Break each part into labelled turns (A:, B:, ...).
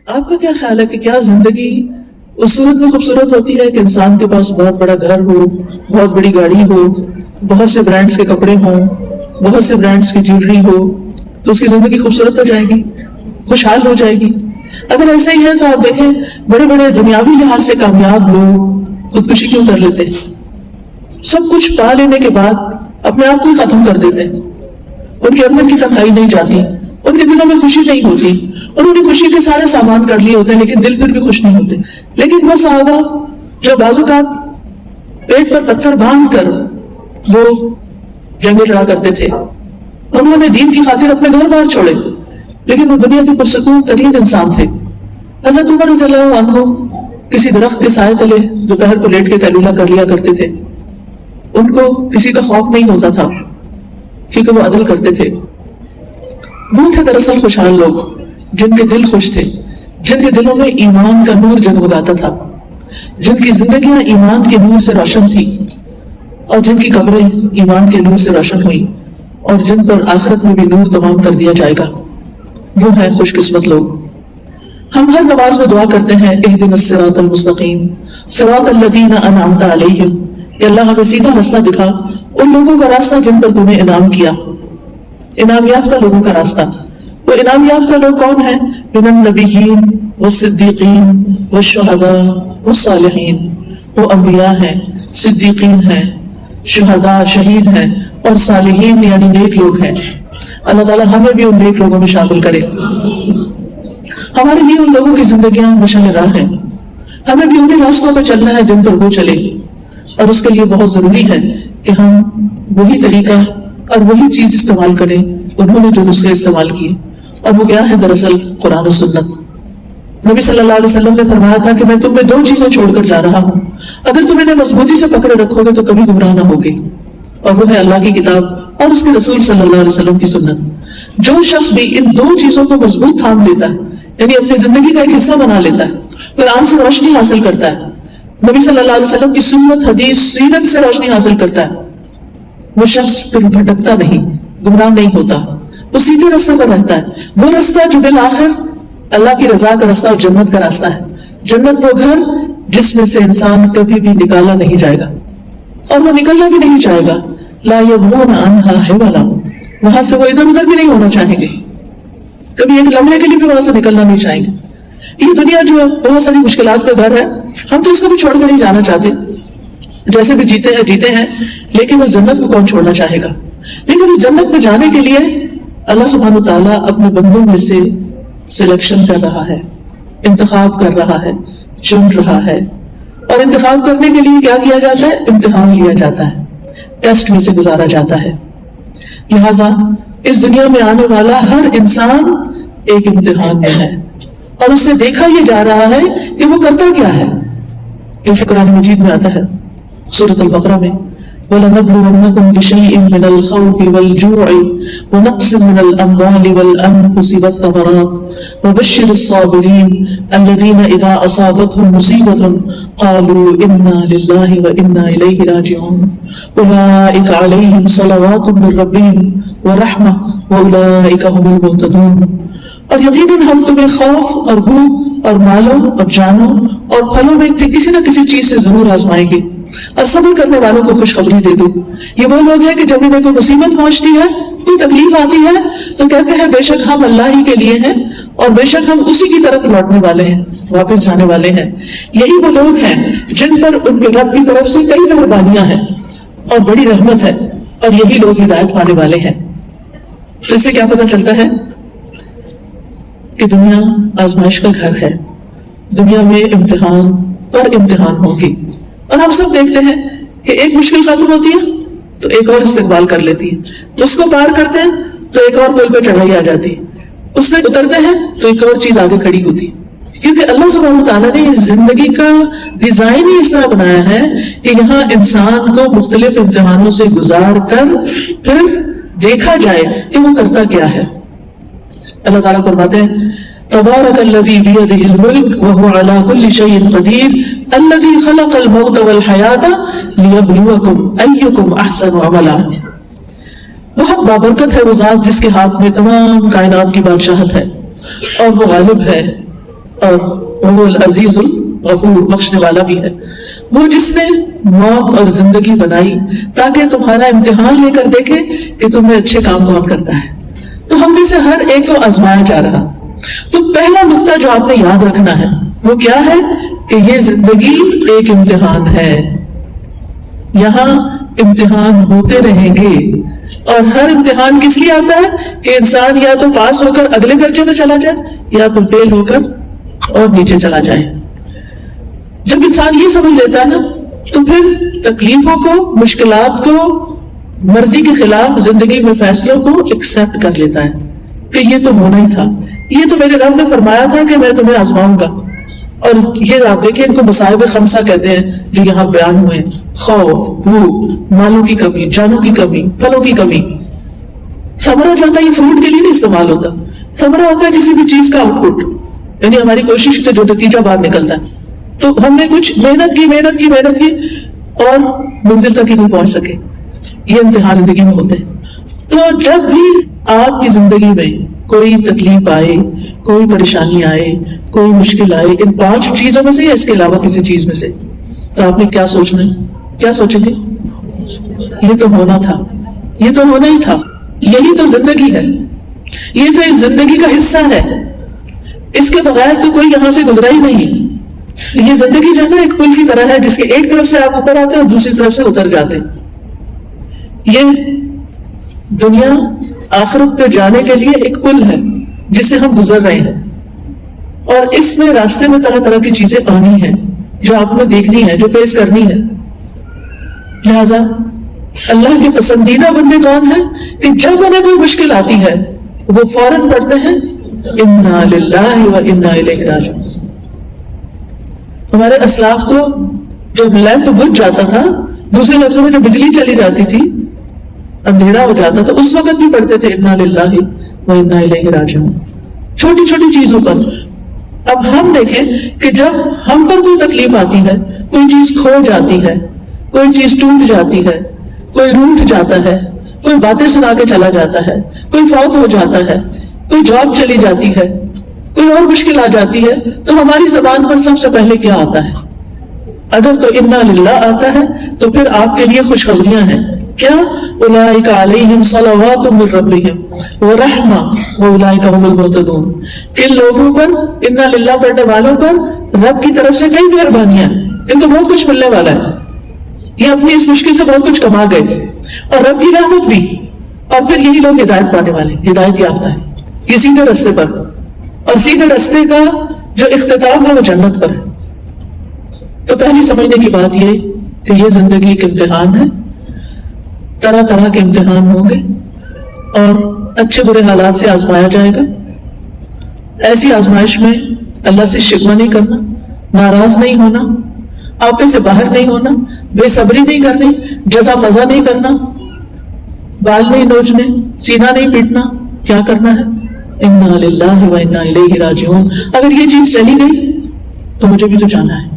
A: آپ کا کیا خیال ہے کہ کیا زندگی اس صورت میں خوبصورت ہوتی ہے کہ انسان کے پاس بہت بڑا گھر ہو، بہت بڑی گاڑی ہو، بہت سے برانڈز کے کپڑے ہوں، بہت سے برانڈز کی جیولری ہو، تو اس کی زندگی خوبصورت ہو جائے گی، خوشحال ہو جائے گی؟ اگر ایسا ہی ہے تو آپ دیکھیں بڑے بڑے دنیاوی لحاظ سے کامیاب لوگ خودکشی کیوں کر لیتے ہیں؟ سب کچھ پا لینے کے بعد اپنے آپ کو ہی ختم کر دیتے ہیں. ان کے اندر کی تنہائی نہیں جاتی، ان کے دلوں میں خوشی نہیں ہوتی. انہوں نے خوشی کے سارے سامان کر لیے ہوتے ہیں لیکن دل پھر بھی خوش نہیں ہوتے. لیکن وہ صحابہ جو بعض اوقات پیٹ پر پتھر باندھ کر وہ جنگیں لڑا کرتے تھے، انہوں نے دین کی خاطر اپنے گھر بار چھوڑے، لیکن وہ دنیا کے پرسکون ترین انسان تھے. حضرت عمر رضی اللہ عنہ کسی درخت کے سائے تلے دوپہر کو لیٹ کے قیلولہ کر لیا کرتے تھے. ان کو کسی کا خوف نہیں ہوتا تھا کیونکہ وہ عدل کرتے تھے. وہ تھے دراصل خوشحال لوگ جن کے دل خوش تھے، جن کے دلوں میں ایمان کا نور جگمگاتا تھا، جن کی زندگیاں ایمان کے نور سے روشن تھی، اور جن کی قبریں ایمان کے نور سے روشن ہوئی، اور جن پر آخرت میں بھی نور تمام کر دیا جائے گا. وہ ہیں خوش قسمت لوگ. ہم ہر نماز میں دعا کرتے ہیں اہدنا الصراط المستقیم صراط الذین انعمت علیہم، کہ اللہ ہمیں سیدھا راستہ دکھا، ان لوگوں کا راستہ جن پر تو نے انعام کیا، انعام یافتہ لوگوں کا راستہ. وہ انعام یافتہ لوگ کون ہیں؟ من النبیین والصدیقین والشہداء والصالحین. وہ انبیاء ہیں، صدیقین ہیں، شہداء شہید ہیں، اور صالحین یعنی نیک لوگ ہیں. اللہ تعالیٰ ہمیں بھی ان نیک لوگوں میں شامل کرے. ہمارے لیے ان لوگوں کی زندگیاں مشعل راہ ہیں. ہمیں بھی ان کے راستوں پہ چلنا ہے جن پر وہ چلے، اور اس کے لیے بہت ضروری ہے کہ ہم وہی طریقہ اور وہی چیز استعمال کریں انہوں نے جو نسخے استعمال کیے. اور وہ کیا ہے؟ دراصل قرآن و سنت. نبی صلی اللہ علیہ وسلم نے فرمایا تھا کہ میں تم میں دو چیزیں چھوڑ کر جا رہا ہوں، اگر تم انہیں مضبوطی سے پکڑے رکھو گے تو کبھی گمراہ نہ ہوگے، اور وہ ہے اللہ کی کتاب اور اس کے رسول صلی اللہ علیہ وسلم کی سنت. جو شخص بھی ان دو چیزوں کو مضبوط تھام لیتا ہے، یعنی اپنی زندگی کا ایک حصہ بنا لیتا ہے، قرآن سے روشنی حاصل کرتا ہے، نبی صلی اللہ علیہ وسلم کی سنت حدیث سیرت سے روشنی حاصل کرتا ہے، وہ شخص پھر بھٹکتا نہیں، گمراہ نہیں ہوتا، وہ سیدھے راستے پر رہتا ہے. وہ راستہ جو بالآخر اللہ کی رضا کا راستہ اور جنت کا راستہ ہے. جنت وہ گھر جس میں سے انسان کبھی بھی نکالا نہیں جائے گا، اور وہ نکلنا بھی نہیں چاہے گا. لا یبغون عنہا حولا، وہاں سے وہ ادھر ادھر بھی نہیں ہونا چاہیں گے، کبھی ایک لمحے کے لیے بھی وہاں سے نکلنا نہیں چاہیں گے. یہ دنیا جو بہت ساری مشکلات کا گھر ہے، ہم تو اس کو بھی چھوڑ کر نہیں جانا چاہتے. جیسے بھی جیتے ہیں لیکن اس جنت کو کون چھوڑنا چاہے گا؟ لیکن اس جنت میں جانے کے لیے اللہ سبحانہ وتعالیٰ اپنے بندوں میں سے سلیکشن کر رہا ہے، انتخاب کر رہا ہے، چن رہا ہے. اور انتخاب کرنے کے لیے کیا کیا جاتا ہے؟ امتحان لیا جاتا ہے، ٹیسٹ میں سے گزارا جاتا ہے. لہذا اس دنیا میں آنے والا ہر انسان ایک امتحان میں ہے، اور اس سے دیکھا یہ جا رہا ہے کہ وہ کرتا کیا ہے. جیسے قرآن مجید میں آتا ہے سورۃ البقرہ میں وَلَنَبْلُوَنَّكُمْ بِشَيْءٍ مِّنَ الْخَوْفِ وَالْجُوعِ وَنَقْصٍ مِّنَ الْأَمْوَالِ وَالْأَنفُسِ وَالثَّمَرَاتِ وَبَشِّرِ الصَّابِرِينَ الَّذِينَ إِذَا أَصَابَتْهُمْ مُصِيبَةٌ قَالُوا إِنَّا لِلَّهِ وَإِنَّا إِلَيْهِ رَاجِعُونَ أُولَٰئِكَ عَلَيْهِمْ صَلَوَاتٌ مِّن رَّبِّهِمْ وَرَحْمَةٌ وَأُولَٰئِكَ هُمُ الْمُهْتَدُونَ. اور یقیناً ہم تمہیں خوف اور بھوک اور مالوں اور جانوں اور پھلوں میں سے کسی نہ کسی چیز سے ضرور آزمائیں گے، اور صبر کرنے والوں کو خوشخبری دے دو. یہ وہ لوگ ہیں کہ جب انہیں کوئی مصیبت پہنچتی ہے، کوئی تکلیف آتی ہے، تو کہتے ہیں بے شک ہم اللہ ہی کے لیے ہیں، اور بے شک ہم اسی کی طرف لوٹنے والے ہیں، واپس جانے والے ہیں. یہی وہ لوگ ہیں جن پر ان کے رب کی طرف سے کئی مہربانیاں ہیں اور بڑی رحمت ہے، اور یہی لوگ ہدایت پانے والے ہیں. تو اس سے کیا پتہ چلتا ہے کہ دنیا آزمائش کا گھر ہے، دنیا میں امتحان پر امتحان ہوگی. اور ہم سب دیکھتے ہیں کہ ایک مشکل ختم ہوتی ہے تو ایک اور استقبال کر لیتی ہے، اس کو پار کرتے ہیں تو ایک اور پل پہ چڑھائی آ جاتی ہے، اس سے اترتے ہیں تو ایک اور چیز آگے کھڑی ہوتی ہے. کیونکہ اللہ سبحانہ وتعالیٰ نے زندگی کا ڈیزائن ہی اس طرح بنایا ہے کہ یہاں انسان کو مختلف امتحانوں سے گزار کر پھر دیکھا جائے کہ وہ کرتا کیا ہے. اللہ تعالیٰ فرماتے ہیں تبارک الذی بیدہ الملک وہو علی کل شیء قدیر الذی خلق الموت والحیاۃ لیبلوکم ایکم احسن عملا. بہت بابرکت ہے وہ ذات جس کے ہاتھ میں تمام کائنات کی بادشاہت ہے، اور وہ غالب ہے اور وہ العزیز الغفور بخشنے والا بھی ہے. وہ جس نے موت اور زندگی بنائی تاکہ تمہارا امتحان لے کر دیکھے کہ تم میں اچھے کام کون کرتا ہے. تو ہم میں سے ہر ایک کو آزمایا جا رہا. تو پہلا نقطہ جو آپ نے یاد رکھنا ہے وہ کیا ہے کہ یہ زندگی ایک امتحان ہے. یہاں امتحان ہوتے رہیں گے اور ہر امتحان کس لیے آتا ہے کہ انسان یا تو پاس ہو کر اگلے درجے میں چلا جائے یا پھر فیل ہو کر اور نیچے چلا جائے. جب انسان یہ سمجھ لیتا ہے نا تو پھر تکلیفوں کو، مشکلات کو، مرضی کے خلاف زندگی میں فیصلوں کو ایکسپٹ کر لیتا ہے کہ یہ تو ہونا ہی تھا، یہ تو میرے رب نے فرمایا تھا کہ میں تمہیں آزماؤں گا. اور یہ آپ دیکھیں ان کو مصائب خمسہ کہتے ہیں جو یہاں بیان ہوئے: خوف، بھوک، مالوں کی کمی، جانوں کی کمی، پھلوں کی کمی. ثمرہ جو ہوتا ہے یہ فروٹ کے لیے نہیں استعمال ہوتا، ثمرہ ہوتا ہے کسی بھی چیز کا آؤٹ پٹ، یعنی ہماری کوشش سے جو نتیجہ باہر نکلتا ہے. تو ہم نے کچھ محنت کی اور منزل تک ہی نہیں پہنچ سکے. یہ امتحان زندگی میں ہوتے ہیں. تو جب بھی آپ کی زندگی میں کوئی تکلیف آئے، کوئی پریشانی آئے، کوئی مشکل آئے، ان 5 چیزوں میں سے یا اس کے علاوہ کسی چیز میں سے، تو آپ نے کیا سوچنا ہے؟ کیا سوچیں گے؟ یہ تو ہونا تھا، یہ تو ہونا ہی تھا، یہی تو زندگی ہے، یہ تو اس زندگی کا حصہ ہے، اس کے بغیر تو کوئی یہاں سے گزرا ہی نہیں. یہ زندگی جو ہے نا ایک پل کی طرح ہے جس کے ایک طرف سے آپ اوپر آتے ہیں اور دوسری طرف سے اتر جاتے ہیں. یہ دنیا آخرت پہ جانے کے لیے ایک پل ہے جس سے ہم گزر رہے ہیں، اور اس میں راستے میں طرح طرح کی چیزیں آنی ہیں جو آپ نے دیکھنی ہے، جو فیس کرنی ہے. لہذا اللہ کے پسندیدہ بندے کون ہیں کہ جب انہیں کوئی مشکل آتی ہے وہ فوراً پڑھتے ہیں انا للہ و انا الیہ راجعون. ہمارے اسلاف تو جب لیمپ بجھ جاتا تھا، دوسرے لفظوں میں جب بجلی چلی جاتی تھی، اندھیرا ہو جاتا تھا، اس وقت بھی پڑھتے تھے انا للہ و انا الیہ راجعون. چھوٹی چھوٹی چیزوں پر. اب ہم دیکھیں کہ جب ہم پر کوئی تکلیف آتی ہے، کوئی چیز کھو جاتی ہے، کوئی چیز ٹوٹ جاتی ہے، کوئی روٹھ جاتا ہے، کوئی باتیں سنا کے چلا جاتا ہے، کوئی فوت ہو جاتا ہے، کوئی جاب چلی جاتی ہے، کوئی اور مشکل آ جاتی ہے، تو ہماری زبان پر سب سے پہلے کیا آتا ہے؟ اگر تو انا للہ آتا ہے تو پھر آپ کے لیے خوشخبریاں ہیں. کیا؟ اولئک علیہم صلوات من ربہم ورحمہ واولئک هم المہتدون. ان لوگوں پر، انا للہ پڑھنے والوں پر رب کی طرف سے کئی مہربانیاں، ان کو بہت کچھ ملنے والا ہے. یہ اپنی اس مشکل سے بہت کچھ کما گئے اور رب کی رحمت بھی. اور پھر یہی لوگ ہدایت پانے والے، ہدایت یافتہ ہیں، یہ سیدھے رستے پر. اور سیدھے رستے کا جو اختتام ہے وہ جنت پر ہے. تو پہلی سمجھنے کی بات یہ کہ یہ زندگی ایک امتحان ہے، طرح طرح کے امتحان ہوں گے اور اچھے برے حالات سے آزمایا جائے گا. ایسی آزمائش میں اللہ سے شکوہ نہیں کرنا، ناراض نہیں ہونا، آپے سے باہر نہیں ہونا، بے صبری نہیں کرنی، جزا فضا نہیں کرنا، بال نہیں نوچنے، سینہ نہیں پیٹنا. کیا کرنا ہے؟ انا للہ و انا الیہ راجعون. اگر یہ چیز چلی گئی تو مجھے بھی تو جانا ہے.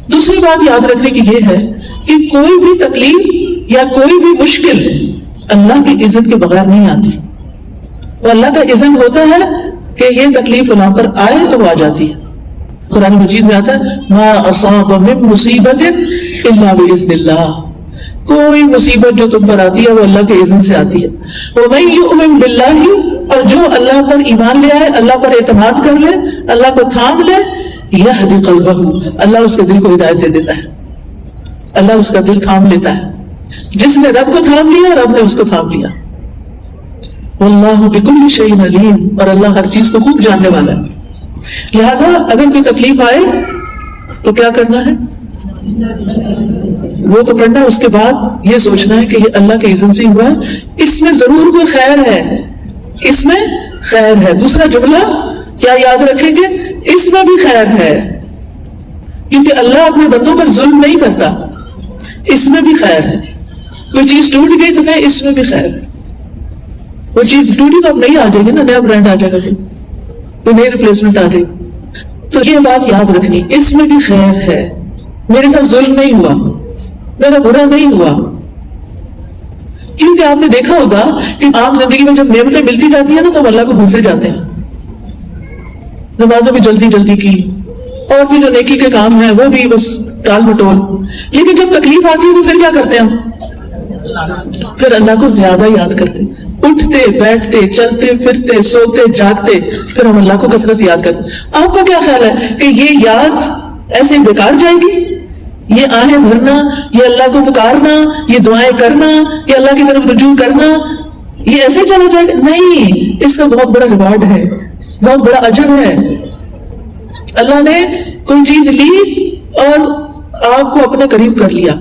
A: دوسری بات یاد رکھنے کی یہ ہے کہ کوئی بھی تکلیف یا کوئی بھی مشکل اللہ کے اذن کے بغیر نہیں آتی. وہ اللہ کا اذن ہوتا ہے کہ یہ تکلیف وہاں پر آئے تو وہ آ جاتی ہے. قرآن مجید میں آتا ہے ما اصاب من مصیبت الا باذن اللہ. کوئی مصیبت جو تم پر آتی ہے وہ اللہ کے اذن سے آتی ہے. ومن یؤمن باللہ، اور جو اللہ پر ایمان لے آئے، اللہ پر اعتماد کر لے، اللہ کو تھام لے، یہدی قلبہ، اللہ اس کے دل کو ہدایت دے دیتا ہے، اللہ اس کا دل تھام لیتا ہے. جس نے رب کو تھام لیا رب نے اس کو تھام لیا. واللہ بکل شیء علیم، اور اللہ ہر چیز کو خوب جاننے والا ہے. لہذا اگر کوئی تکلیف آئے تو کیا کرنا ہے؟ وہ تو پڑھنا ہے. اس کے بعد یہ سوچنا ہے کہ یہ اللہ کے اذن سے ہوا ہے، اس میں ضرور کوئی خیر ہے، اس میں خیر ہے. دوسرا جملہ کیا یاد رکھیں گے؟ اس میں بھی خیر ہے، کیونکہ اللہ اپنے بندوں پر ظلم نہیں کرتا. اس میں بھی خیر ہے. کوئی چیز ٹوٹ گئی تو کہ اس میں بھی خیر ہے. وہ چیز ٹوٹی تو اب نہیں آ جائے گی نا، نیا برانڈ آ جائے گا، کوئی نئی ریپلیسمنٹ آ جائے گی. تو یہ بات یاد رکھنی، اس میں بھی خیر ہے. میرے ساتھ ظلم نہیں ہوا، میرا برا نہیں ہوا. کیونکہ آپ نے دیکھا ہوگا کہ عام زندگی میں جب نعمتیں ملتی جاتی ہیں نا تو ہم اللہ کو بھولتے جاتے ہیں. نمازیں بھی جلدی جلدی کی، اور بھی جو نیکی کے کام ہیں وہ بھی بس ٹال مٹول. لیکن جب تکلیف آتی ہے تو پھر کیا کرتے ہیں ہم؟ پھر اللہ کو زیادہ یاد کرتے، اٹھتے بیٹھتے چلتے پھرتے سوتے جاگتے پھر ہم اللہ کو کثرت سے یاد کرتے. آپ کا کیا خیال ہے کہ یہ یاد ایسے بیکار جائے گی؟ یہ آہیں بھرنا، یہ اللہ کو پکارنا، یہ دعائیں کرنا، یہ اللہ کی طرف رجوع کرنا، یہ ایسے چلا جائے گا؟ نہیں، اس کا بہت بڑا ریوارڈ ہے، بہت بڑا اجر ہے. اللہ نے کوئی چیز لی اور آپ کو اپنے قریب کر لیا.